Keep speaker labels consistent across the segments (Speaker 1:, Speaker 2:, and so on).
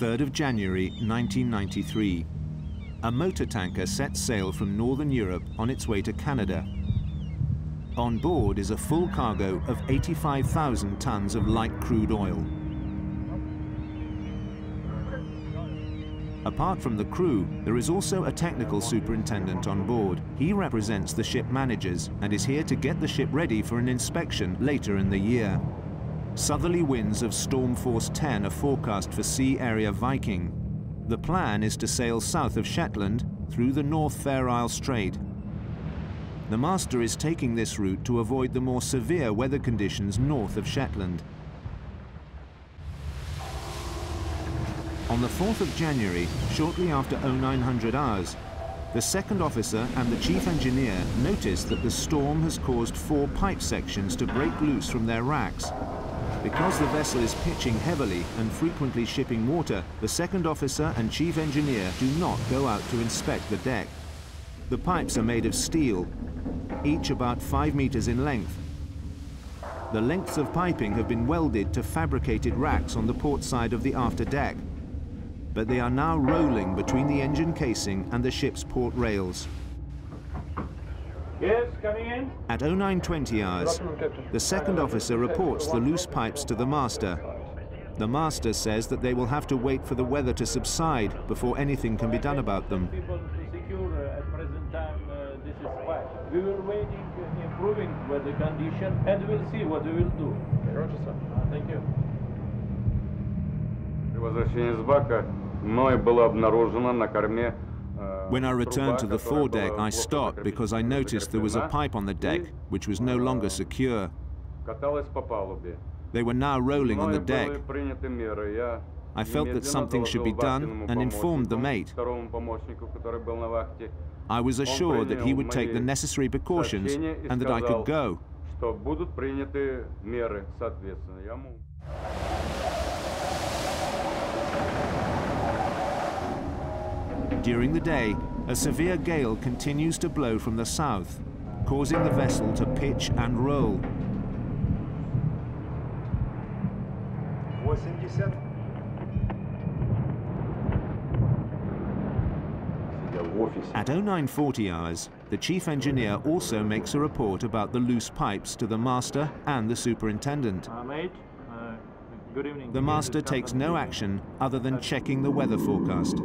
Speaker 1: 3rd of January 1993. A motor tanker sets sail from Northern Europe on its way to Canada. On board is a full cargo of 85,000 tons of light crude oil. Apart from the crew, there is also a technical superintendent on board. He represents the ship managers and is here to get the ship ready for an inspection later in the year. Southerly winds of storm force 10 are forecast for Sea Area Viking. The plan is to sail south of Shetland through the North Fair Isle Strait. The master is taking this route to avoid the more severe weather conditions north of Shetland. On the 4th of January, shortly after 0900 hours, the second officer and the chief engineer notice that the storm has caused 4 pipe sections to break loose from their racks. Because the vessel is pitching heavily and frequently shipping water, the second officer and chief engineer do not go out to inspect the deck. The pipes are made of steel, each about 5 meters in length. The lengths of piping have been welded to fabricated racks on the port side of the after deck, but they are now rolling between the engine casing and the ship's port rails.
Speaker 2: Yes, coming in.
Speaker 1: At 0920 hours, the second officer reports the loose pipes to the master. The master says that they will have to wait for the weather to subside before anything can be done about them.
Speaker 2: People to secure at present time this is fine. We were waiting, improving weather condition, and we'll see what we will do. Thank you.
Speaker 3: Возвращение с бака мной было обнаружено на корме.
Speaker 1: When I returned to the foredeck, I stopped because I noticed there was a pipe on the deck which was no longer secure. They were now rolling on the deck. I felt that something should be done and informed the mate. I was assured that he would take the necessary precautions and that I could go. During the day, a severe gale continues to blow from the south, causing the vessel to pitch and roll. At 0940 hours, the chief engineer also makes a report about the loose pipes to the master and the superintendent.
Speaker 2: Mate, good evening.
Speaker 1: The master takes no action other than checking the weather forecast.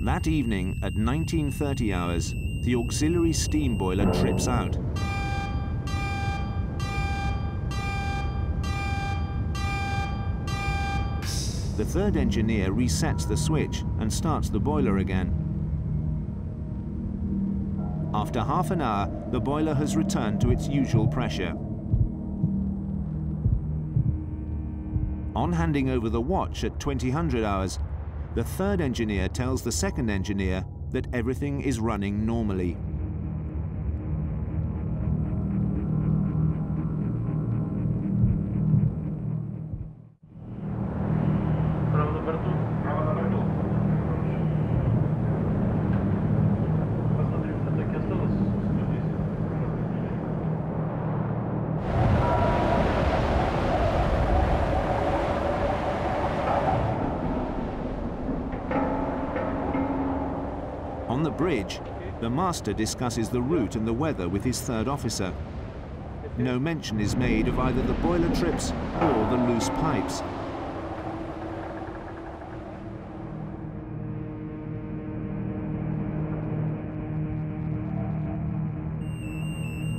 Speaker 1: That evening, at 1930 hours, the auxiliary steam boiler trips out. The third engineer resets the switch and starts the boiler again. After half an hour, the boiler has returned to its usual pressure. On handing over the watch at 2000 hours, the third engineer tells the second engineer that everything is running normally. On the bridge, the master discusses the route and the weather with his third officer. No mention is made of either the boiler trips or the loose pipes.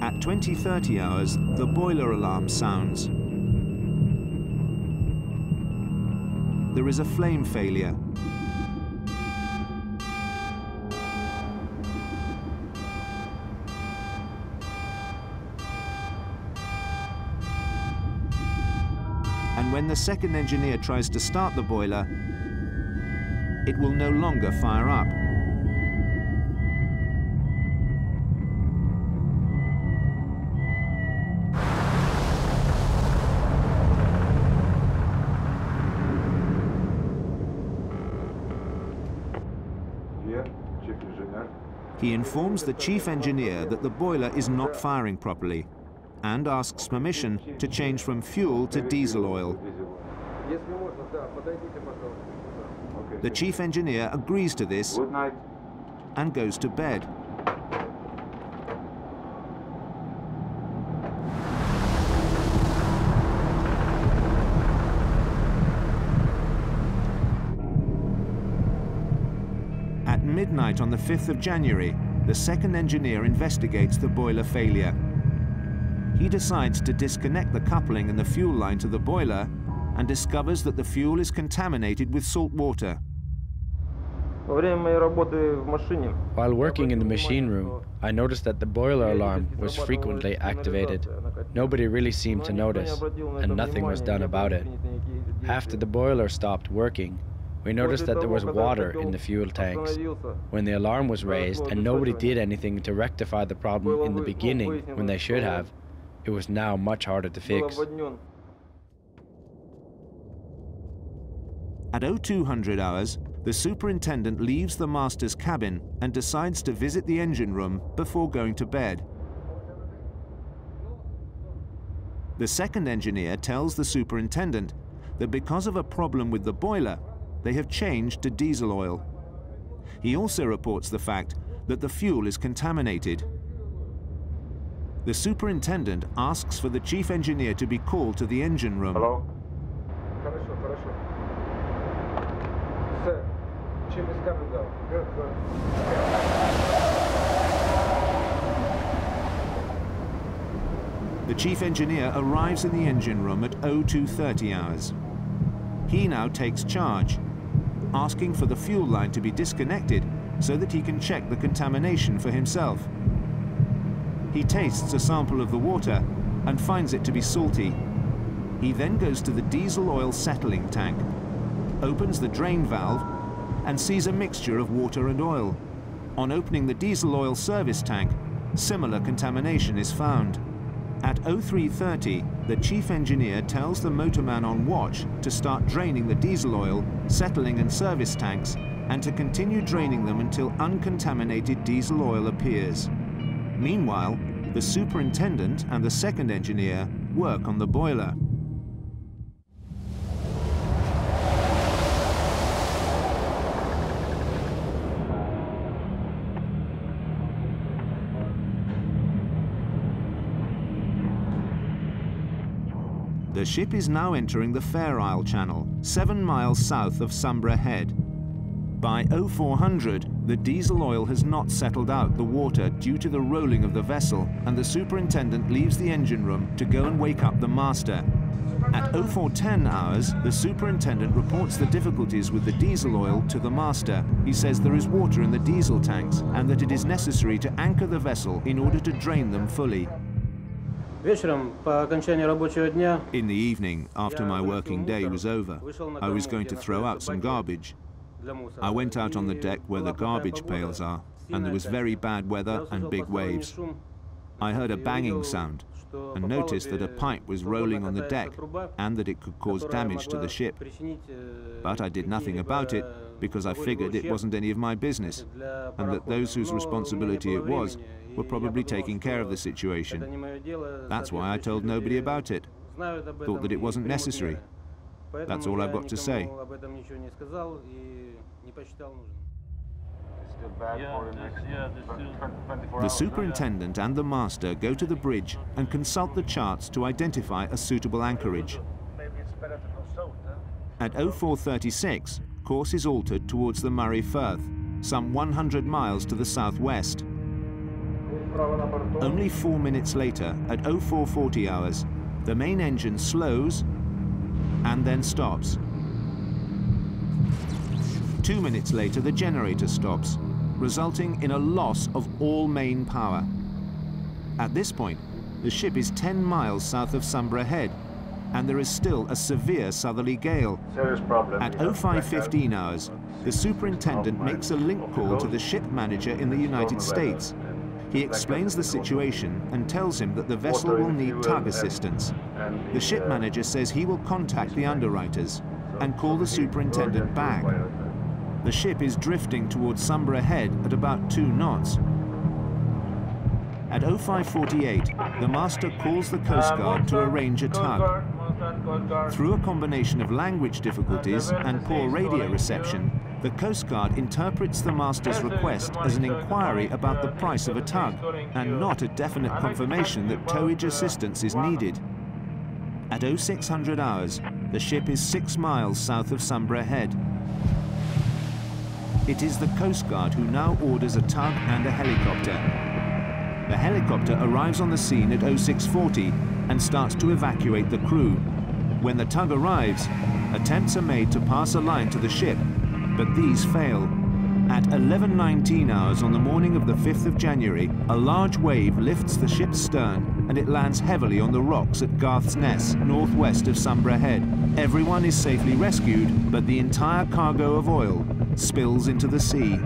Speaker 1: At 2030 hours, the boiler alarm sounds. There is a flame failure. And when the second engineer tries to start the boiler, it will no longer fire up. He informs the chief engineer that the boiler is not firing properly and asks permission to change from fuel to diesel oil. The chief engineer agrees to this and goes to bed. At midnight on the 5th of January, the second engineer investigates the boiler failure. He decides to disconnect the coupling and the fuel line to the boiler and discovers that the fuel is contaminated with salt water.
Speaker 4: While working in the machine room, I noticed that the boiler alarm was frequently activated. Nobody really seemed to notice, and nothing was done about it. After the boiler stopped working, we noticed that there was water in the fuel tanks. When the alarm was raised and nobody did anything to rectify the problem in the beginning when they should have, it was now much harder to fix.
Speaker 1: At 0200 hours, the superintendent leaves the master's cabin and decides to visit the engine room before going to bed. The second engineer tells the superintendent that because of a problem with the boiler, they have changed to diesel oil. He also reports the fact that the fuel is contaminated. The superintendent asks for the chief engineer to be called to the engine room.
Speaker 3: Hello?
Speaker 1: The chief engineer arrives in the engine room at 0230 hours. He now takes charge, asking for the fuel line to be disconnected so that he can check the contamination for himself. He tastes a sample of the water and finds it to be salty. He then goes to the diesel oil settling tank, opens the drain valve, and sees a mixture of water and oil. On opening the diesel oil service tank, similar contamination is found. At 0330, the chief engineer tells the motorman on watch to start draining the diesel oil, settling and service tanks, and to continue draining them until uncontaminated diesel oil appears. Meanwhile, the superintendent and the second engineer work on the boiler. The ship is now entering the Fair Isle Channel, 7 miles south of Sombra Head. By 0400, the diesel oil has not settled out the water due to the rolling of the vessel, and the superintendent leaves the engine room to go and wake up the master. At 0410 hours, the superintendent reports the difficulties with the diesel oil to the master. He says there is water in the diesel tanks and that it is necessary to anchor the vessel in order to drain them fully. In the evening, after my working day was over, I was going to throw out some garbage. I went out on the deck where the garbage pails are, and there was very bad weather and big waves. I heard a banging sound and noticed that a pipe was rolling on the deck and that it could cause damage to the ship. But I did nothing about it because I figured it wasn't any of my business, and that those whose responsibility it was were probably taking care of the situation. That's why I told nobody about it. Thought that it wasn't necessary. That's all I've got to say. The superintendent and the master go to the bridge and consult the charts to identify a suitable anchorage. At 0436, course is altered towards the Moray Firth, some 100 miles to the southwest. Only 4 minutes later, at 0440 hours, the main engine slows and then stops. 2 minutes later, the generator stops, resulting in a loss of all main power. At this point, the ship is 10 miles south of Sombra Head, and there is still a severe southerly gale. At 0515 hours, the superintendent makes a link call to the ship manager in the United States. He explains the situation and tells him that the vessel will need tug assistance. The ship manager says he will contact the underwriters and call the superintendent back. The ship is drifting towards Sambra Head at about 2 knots. At 05:48, the master calls the Coast Guard to arrange a tug. Through a combination of language difficulties and poor radio reception, the Coast Guard interprets the master's request as an inquiry about the price of a tug, and not a definite confirmation that towage assistance is needed. At 0600 hours, the ship is 6 miles south of Sambra Head. It is the Coast Guard who now orders a tug and a helicopter. The helicopter arrives on the scene at 0640 and starts to evacuate the crew. When the tug arrives, attempts are made to pass a line to the ship, but these fail. At 11:19 hours on the morning of the 5th of January, a large wave lifts the ship's stern and it lands heavily on the rocks at Garth's Ness, northwest of Sambra Head. Everyone is safely rescued, but the entire cargo of oil spills into the sea.